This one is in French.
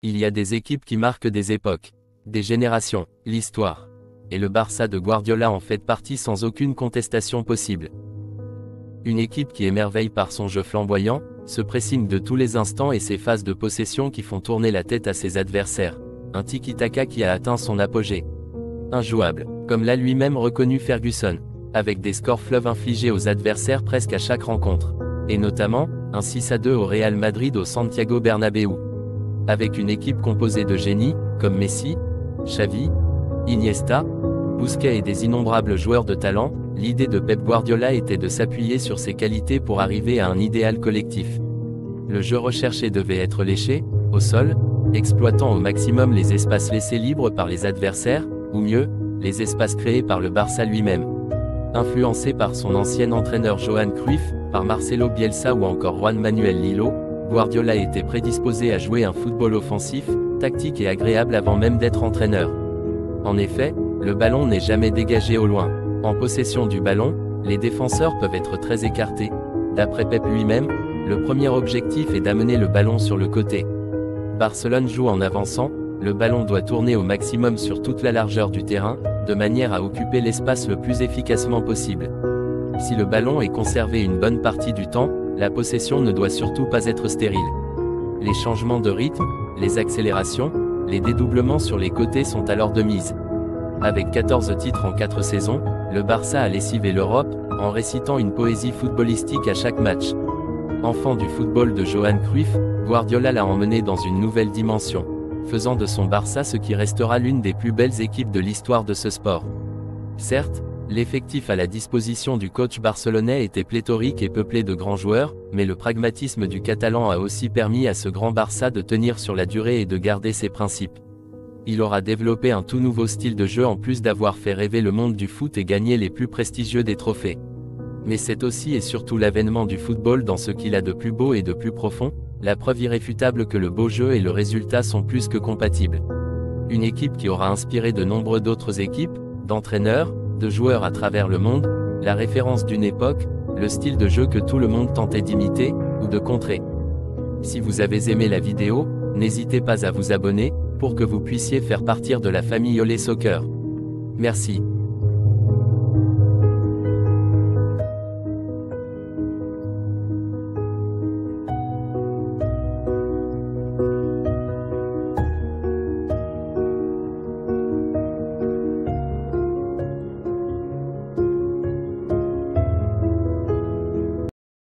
Il y a des équipes qui marquent des époques, des générations, l'histoire. Et le Barça de Guardiola en fait partie sans aucune contestation possible. Une équipe qui émerveille par son jeu flamboyant, ce pressing de tous les instants et ses phases de possession qui font tourner la tête à ses adversaires. Un tiki-taka qui a atteint son apogée. Injouable, comme l'a lui-même reconnu Ferguson, avec des scores fleuves infligés aux adversaires presque à chaque rencontre. Et notamment, un 6-2 au Real Madrid au Santiago Bernabéu. Avec une équipe composée de génies, comme Messi, Xavi, Iniesta, Busquets et des innombrables joueurs de talent, l'idée de Pep Guardiola était de s'appuyer sur ses qualités pour arriver à un idéal collectif. Le jeu recherché devait être léché, au sol, exploitant au maximum les espaces laissés libres par les adversaires, ou mieux, les espaces créés par le Barça lui-même. Influencé par son ancien entraîneur Johan Cruyff, par Marcelo Bielsa ou encore Juan Manuel Lillo, Guardiola était prédisposé à jouer un football offensif, tactique et agréable avant même d'être entraîneur. En effet, le ballon n'est jamais dégagé au loin. En possession du ballon, les défenseurs peuvent être très écartés. D'après Pep lui-même, le premier objectif est d'amener le ballon sur le côté. Barcelone joue en avançant, le ballon doit tourner au maximum sur toute la largeur du terrain, de manière à occuper l'espace le plus efficacement possible. Si le ballon est conservé une bonne partie du temps, la possession ne doit surtout pas être stérile. Les changements de rythme, les accélérations, les dédoublements sur les côtés sont alors de mise. Avec 14 titres en 4 saisons, le Barça a lessivé l'Europe, en récitant une poésie footballistique à chaque match. Enfant du football de Johan Cruyff, Guardiola l'a emmené dans une nouvelle dimension, faisant de son Barça ce qui restera l'une des plus belles équipes de l'histoire de ce sport. Certes, l'effectif à la disposition du coach barcelonais était pléthorique et peuplé de grands joueurs, mais le pragmatisme du Catalan a aussi permis à ce grand Barça de tenir sur la durée et de garder ses principes. Il aura développé un tout nouveau style de jeu en plus d'avoir fait rêver le monde du foot et gagné les plus prestigieux des trophées. Mais c'est aussi et surtout l'avènement du football dans ce qu'il a de plus beau et de plus profond, la preuve irréfutable que le beau jeu et le résultat sont plus que compatibles. Une équipe qui aura inspiré de nombreuses d'autres équipes, d'entraîneurs, de joueurs à travers le monde, la référence d'une époque, le style de jeu que tout le monde tentait d'imiter, ou de contrer. Si vous avez aimé la vidéo, n'hésitez pas à vous abonner, pour que vous puissiez faire partie de la famille Olé Soccer. Merci.